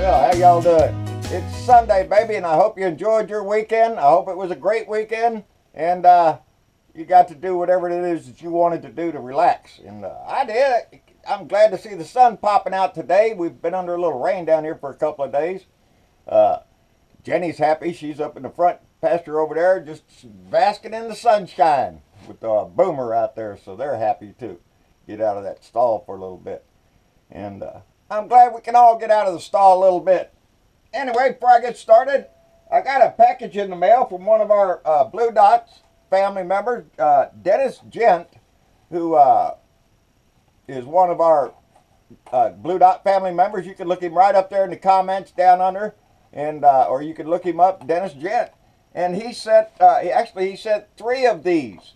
Well, how y'all doing? It's Sunday, baby, and I hope you enjoyed your weekend. I hope it was a great weekend, and you got to do whatever it is that you wanted to do to relax. And I did. I'm glad to see the sun popping out today. We've been under a little rain down here for a couple of days. Jenny's happy. She's up in the front pasture over there just basking in the sunshine with Boomer out there, so they're happy too. Get out of that stall for a little bit. And I'm glad we can all get out of the stall a little bit. Anyway, before I get started, I got a package in the mail from one of our Blue Dots family members, Dennis Gent, who is one of our Blue Dot family members. You can look him right up there in the comments down under, and or you can look him up, Dennis Gent. And he sent, he sent 3 of these.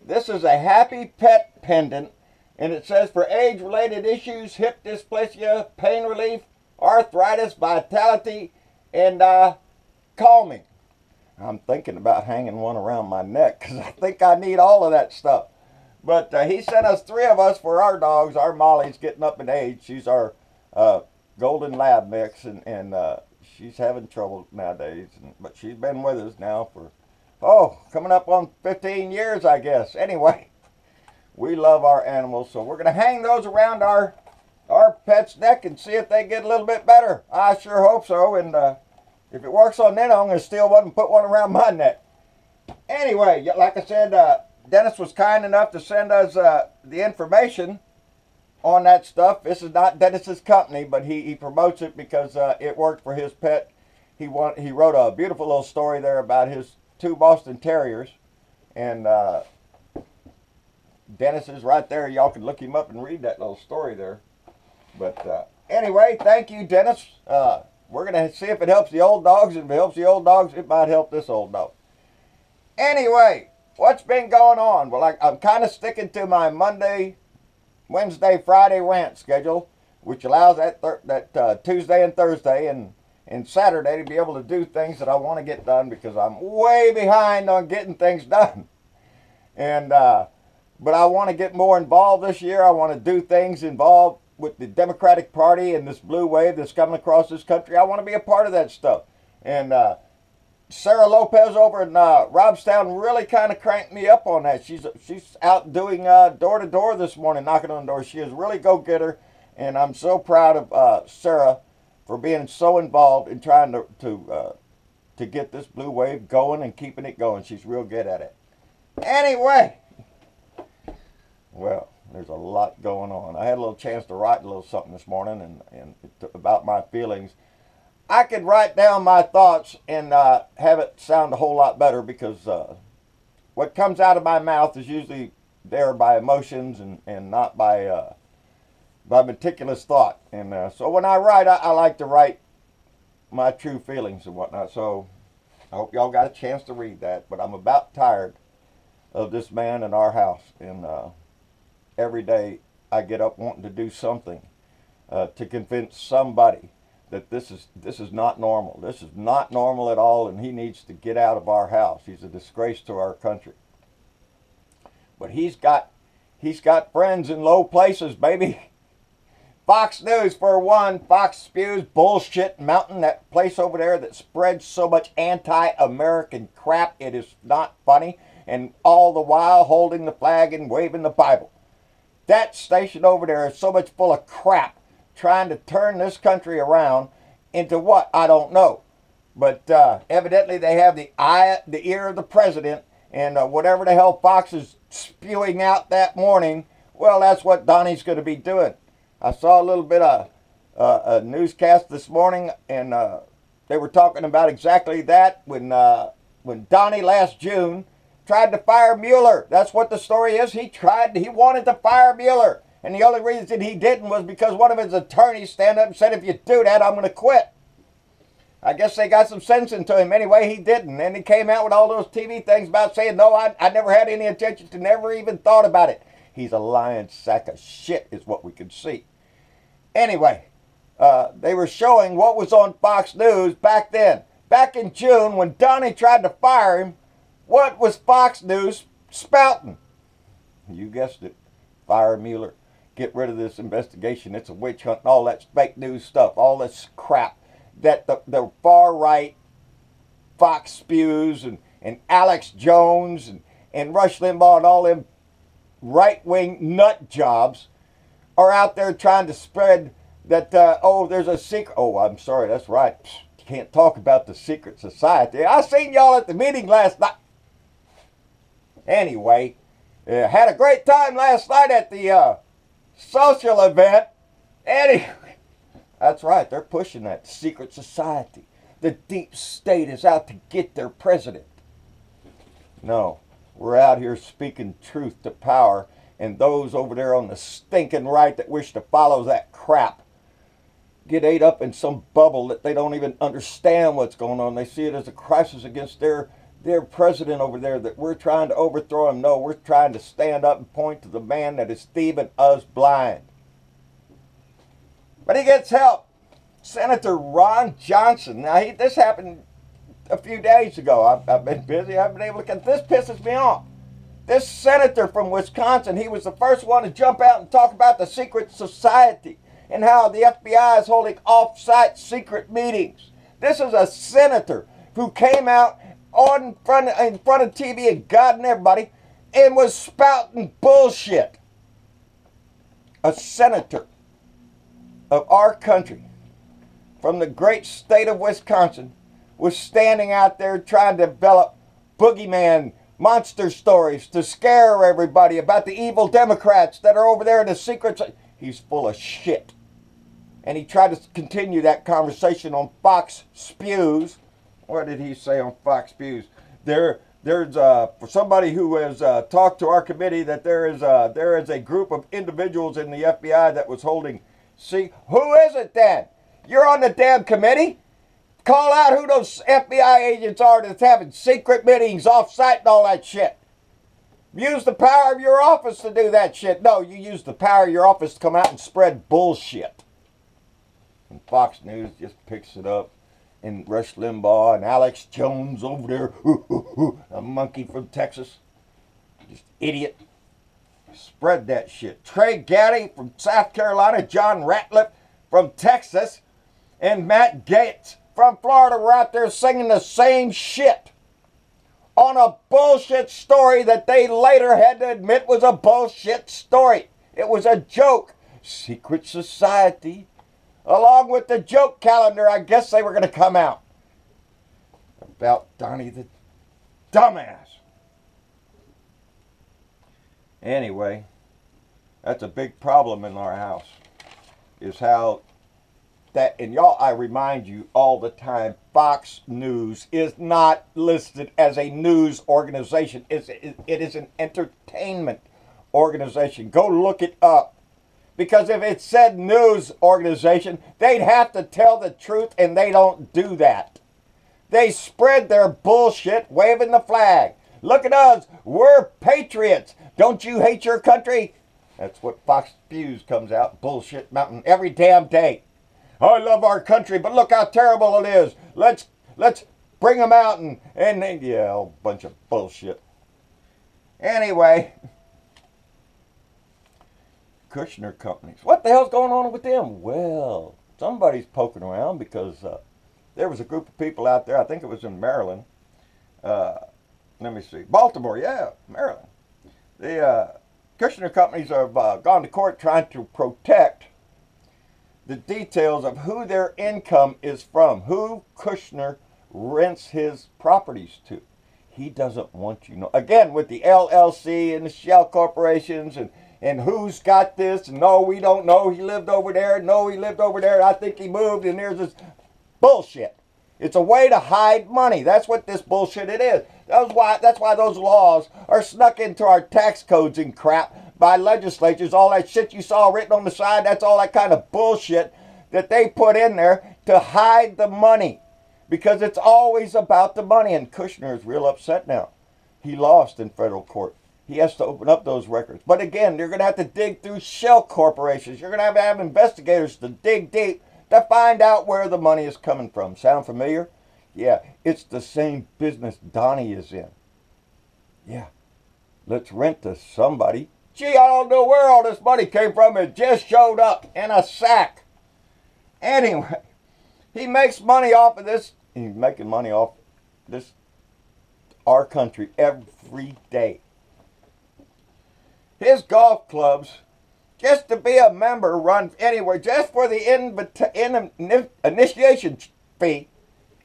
This is a Happy Pet pendant, and it says for age-related issues, hip dysplasia, pain relief, arthritis, vitality, and calming. I'm thinking about hanging one around my neck because I think I need all of that stuff. But he sent us 3 of us for our dogs. Our Molly's getting up in age. She's our golden lab mix, and she's having trouble nowadays. But she's been with us now for, coming up on 15 years, I guess. Anyway, we love our animals, so we're going to hang those around our pet's neck and see if they get a little bit better. I sure hope so, and if it works on them, I'm going to steal one and put one around my neck. Anyway, like I said, Dennis was kind enough to send us the information on that stuff. This is not Dennis's company, but he promotes it because it worked for his pet. He wrote a beautiful little story there about his 2 Boston Terriers, and Dennis is right there. Y'all can look him up and read that little story there. But anyway, thank you, Dennis. We're going to see if it helps the old dogs. And if it helps the old dogs, it might help this old dog. Anyway, what's been going on? Well, I'm kind of sticking to my Monday, Wednesday, Friday rant schedule, which allows that Tuesday and Thursday and Saturday to be able to do things that I want to get done because I'm way behind on getting things done. And but I want to get more involved this year. I want to do things involved with the Democratic Party and this blue wave that's coming across this country. I want to be a part of that stuff. And Sarah Lopez over in Robstown really kind of cranked me up on that. She's out doing door-to-door this morning, knocking on doors. She is really go-getter, and I'm so proud of Sarah for being so involved in trying to get this blue wave going and keeping it going. She's real good at it. Anyway, well, there's a lot going on. I had a little chance to write a little something this morning and about my feelings. I could write down my thoughts and have it sound a whole lot better because what comes out of my mouth is usually there by emotions and not by meticulous thought. And so when I write, I like to write my true feelings and whatnot. So I hope y'all got a chance to read that. But I'm about tired of this man in our house. And every day I get up wanting to do something to convince somebody that this is not normal. This is not normal at all, and he needs to get out of our house. He's a disgrace to our country. But he's got friends in low places, baby. Fox News, for one. Fox spews bullshit mountain, that place over there that spreads so much anti-American crap. It is not funny. And all the while holding the flag and waving the Bible. That station over there is so much full of crap, trying to turn this country around into what? I don't know. But evidently they have the ear of the president, and whatever the hell Fox is spewing out that morning, well, that's what Donnie's going to be doing. I saw a little bit of a newscast this morning, and they were talking about exactly that when Donnie last June tried to fire Mueller. That's what the story is. He wanted to fire Mueller. And the only reason he didn't was because one of his attorneys stand up and said, if you do that, I'm going to quit. I guess they got some sense into him. Anyway, he didn't. And he came out with all those TV things about saying, no, I never had any intention to, never even thought about it. He's a lying sack of shit is what we could see. Anyway, they were showing what was on Fox News back then. Back in June, when Donnie tried to fire him, what was Fox News spouting? You guessed it. Fire Mueller. Get rid of this investigation. It's a witch hunt and all that fake news stuff. All this crap. that the far right Fox spews and Alex Jones and Rush Limbaugh and all them right-wing nut jobs are out there trying to spread that, oh, there's a secret. Oh, I'm sorry, that's right. You can't talk about the secret society. I seen y'all at the meeting last night. Anyway, had a great time last night at the social event. Anyway, that's right, they're pushing that secret society. The deep state is out to get their president. No, we're out here speaking truth to power, and those over there on the stinking right that wish to follow that crap get ate up in some bubble that they don't even understand what's going on. They see it as a crisis against their president over there, that we're trying to overthrow him. No, we're trying to stand up and point to the man that is thieving us blind. But he gets help. Senator Ron Johnson. Now, this happened a few days ago. I've been busy. I haven't been able to get this. Pisses me off. This senator from Wisconsin, he was the first one to jump out and talk about the secret society and how the FBI is holding off-site secret meetings. This is a senator who came out in front of TV and God and everybody and was spouting bullshit. A senator of our country from the great state of Wisconsin was standing out there trying to develop boogeyman monster stories to scare everybody about the evil Democrats that are over there in the secret. He's full of shit. And he tried to continue that conversation on Fox Spews. What did he say on Fox Spews? There's for somebody who has talked to our committee that there is a group of individuals in the FBI that was holding. See, who is it then? You're on the damn committee. Call out who those FBI agents are that's having secret meetings off-site and all that shit. Use the power of your office to do that shit. No, you use the power of your office to come out and spread bullshit. And Fox News just picks it up. And Rush Limbaugh and Alex Jones over there, a monkey from Texas, just idiot, spread that shit. Trey Gaddy from South Carolina, John Ratliff from Texas, and Matt Gaetz from Florida were out there singing the same shit on a bullshit story that they later had to admit was a bullshit story. It was a joke. Secret society. Along with the joke calendar, I guess they were going to come out. About Donnie the dumbass. Anyway, that's a big problem in our house. Is how that, and y'all, I remind you all the time, Fox News is not listed as a news organization. It is an entertainment organization. Go look it up. Because if it said news organization, they'd have to tell the truth, and they don't do that. They spread their bullshit waving the flag. Look at us. We're patriots. Don't you hate your country? That's what Fox News comes out, bullshit mountain, every damn day. I love our country, but look how terrible it is. Let's bring them out and yeah, a bunch of bullshit. Anyway, Kushner companies. What the hell's going on with them? Well, somebody's poking around because there was a group of people out there, I think it was in Maryland. Let me see. Baltimore, yeah, Maryland. The Kushner companies have gone to court trying to protect the details of who their income is from, who Kushner rents his properties to. He doesn't want you to know. Again, with the LLC and the shell corporations and who's got this, and no, we don't know, he lived over there, no, he lived over there, I think he moved, and there's this bullshit. It's a way to hide money. That's what this bullshit it is. That's why those laws are snuck into our tax codes and crap by legislatures. All that shit you saw written on the side, that's all that kind of bullshit that they put in there to hide the money. Because it's always about the money, and Kushner is real upset now. He lost in federal court. He has to open up those records. But again, you're going to have to dig through shell corporations. You're going to have investigators to dig deep to find out where the money is coming from. Sound familiar? Yeah, it's the same business Donnie is in. Yeah, let's rent to somebody. Gee, I don't know where all this money came from. It just showed up in a sack. Anyway, He makes money off of this. He's making money off this, our country, every day. His golf clubs, just to be a member, run anywhere, just for the initiation fee,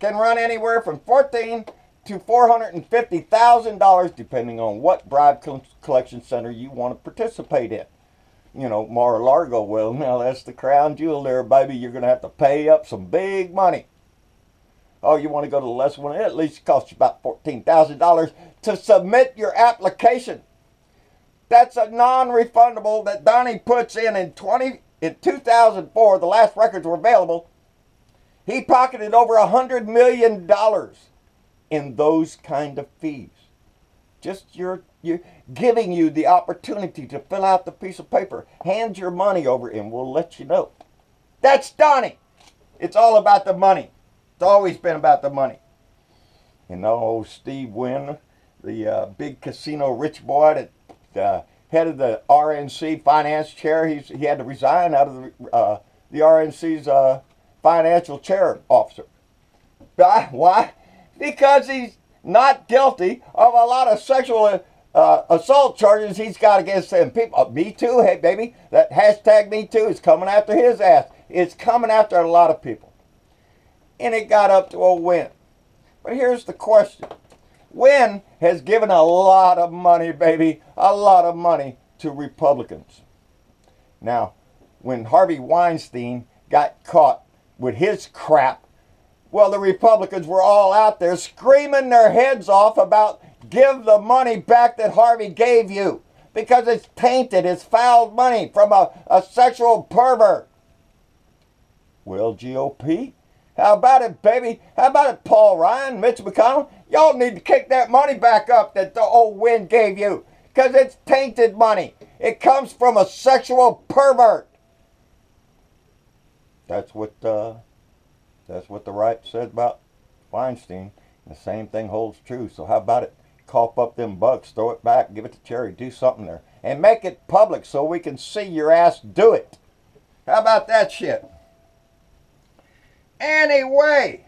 can run anywhere from $14,000 to $450,000, depending on what bribe collection center you want to participate in. You know, Mar-a-Lago, well, now that's the crown jewel there, baby. You're going to have to pay up some big money. Oh, you want to go to the less one? It at least costs you about $14,000 to submit your application. That's a non-refundable that Donnie puts in 2004. The last records were available. He pocketed over $100 million in those kind of fees. Just you're giving you the opportunity to fill out the piece of paper. Hand your money over and we'll let you know. That's Donnie. It's all about the money. It's always been about the money. And old Steve Wynn, the big casino rich boy that head of the RNC finance chair, he had to resign out of the RNC's financial chair officer. Why? Because he's not guilty of a lot of sexual assault charges he's got against him. People, Me Too, hey baby, that hashtag Me Too is coming after his ass. It's coming after a lot of people. And it got up to old Wynn. But here's the question. Wynn has given a lot of money, baby, a lot of money to Republicans. Now, when Harvey Weinstein got caught with his crap, well, the Republicans were all out there screaming their heads off about give the money back that Harvey gave you because it's tainted, it's fouled money from a sexual pervert. Well, GOP, how about it, baby? How about it, Paul Ryan, Mitch McConnell? Y'all need to kick that money back up that the old Wynn gave you because it's tainted money. It comes from a sexual pervert. That's what the right said about Weinstein. The same thing holds true. So how about it? Cough up them bucks, throw it back, give it to Cherry, do something there. And make it public so we can see your ass do it. How about that shit? Anyway,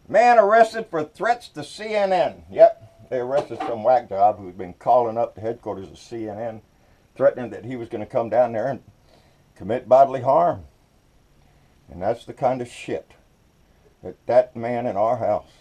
man arrested for threats to CNN. Yep, they arrested some whack job who'd been calling up the headquarters of CNN, threatening that he was going to come down there and commit bodily harm. And that's the kind of shit that man in our house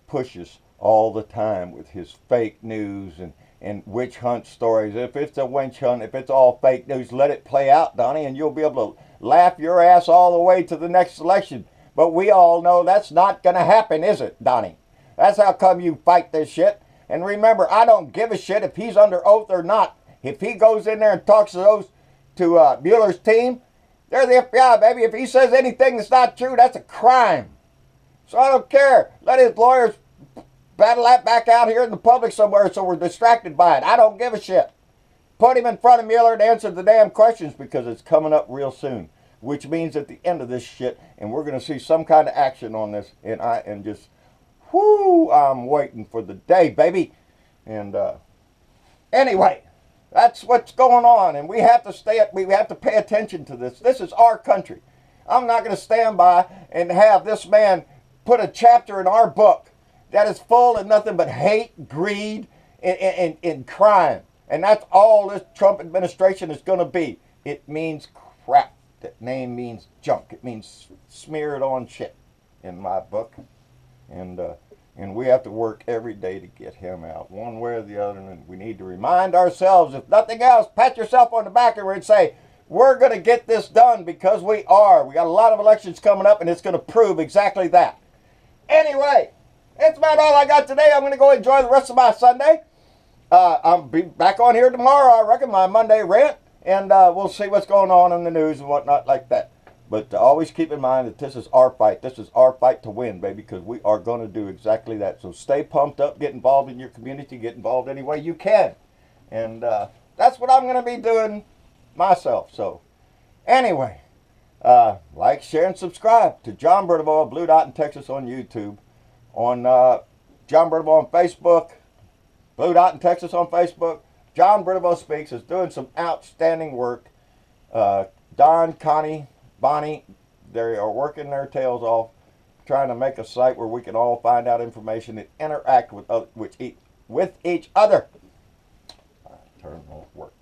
pushes all the time with his fake news and witch hunt stories. If it's a witch hunt, if it's all fake news, let it play out, Donnie, and you'll be able to laugh your ass all the way to the next election. But we all know that's not going to happen, is it, Donnie? That's how come you fight this shit. And remember, I don't give a shit if he's under oath or not. If he goes in there and talks to Mueller's team, they're the FBI, baby. If he says anything that's not true, that's a crime. So I don't care. Let his lawyers battle that back out here in the public somewhere so we're distracted by it. I don't give a shit. Put him in front of Mueller to answer the damn questions because it's coming up real soon. Which means at the end of this shit, and we're going to see some kind of action on this, and I am just, I'm waiting for the day, baby. And anyway, that's what's going on, and we have to pay attention to this. This is our country. I'm not going to stand by and have this man put a chapter in our book that is full of nothing but hate, greed, and crime. And that's all this Trump administration is going to be. It means crap. That name means junk. It means smeared on shit in my book. And we have to work every day to get him out, one way or the other. And we need to remind ourselves, if nothing else, pat yourself on the back and say, we're going to get this done because we are. We got a lot of elections coming up, and it's going to prove exactly that. Anyway, that's about all I got today. I'm going to go enjoy the rest of my Sunday. I'll be back on here tomorrow, I reckon, my Monday rant. And we'll see what's going on in the news and whatnot like that. But always keep in mind that this is our fight. This is our fight to win, baby, because we are going to do exactly that. So stay pumped up. Get involved in your community. Get involved any way you can. And that's what I'm going to be doing myself. So anyway, like, share, and subscribe to John Bertavoy, Blue Dot in Texas on YouTube. On John Bertavoy on Facebook. Blue Dot in Texas on Facebook. John Bertavoy Speaks is doing some outstanding work. Don, Connie, Bonnie, They are working their tails off trying to make a site where we can all find out information and interact with each other. Turn off work.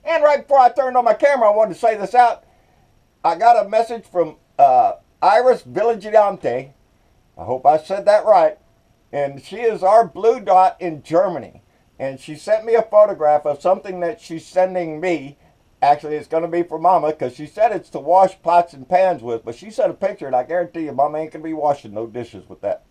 And right before I turned on my camera, I wanted to say this out. I got a message from Iris Villigante. I hope I said that right. And she is our blue dot in Germany. And she sent me a photograph of something that she's sending me. Actually, it's going to be for Mama, because she said it's to wash pots and pans with. But she sent a picture, and I guarantee you, Mama ain't going to be washing no dishes with that,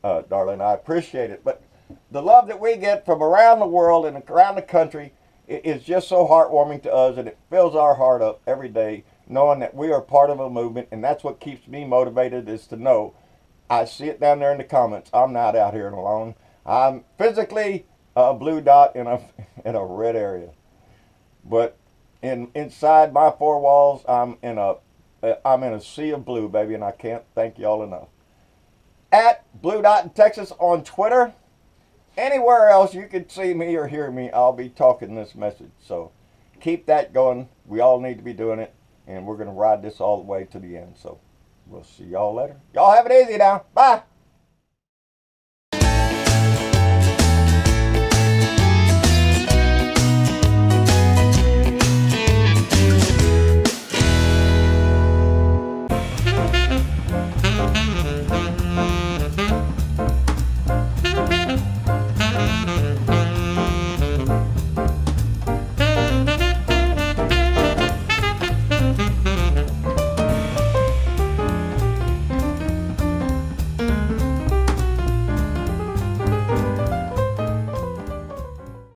darling. I appreciate it. But the love that we get from around the world and around the country is just so heartwarming to us, and it fills our heart up every day, knowing that we are part of a movement. And that's what keeps me motivated, is to know. I see it down there in the comments. I'm not out here alone. I'm physically a blue dot in a red area. But inside my four walls, I'm in a sea of blue, baby, and I can't thank y'all enough. At Blue Dot in Texas on Twitter. Anywhere else you can see me or hear me, I'll be talking this message. So keep that going. We all need to be doing it, and we're going to ride this all the way to the end. So we'll see y'all later. Y'all have it easy now. Bye.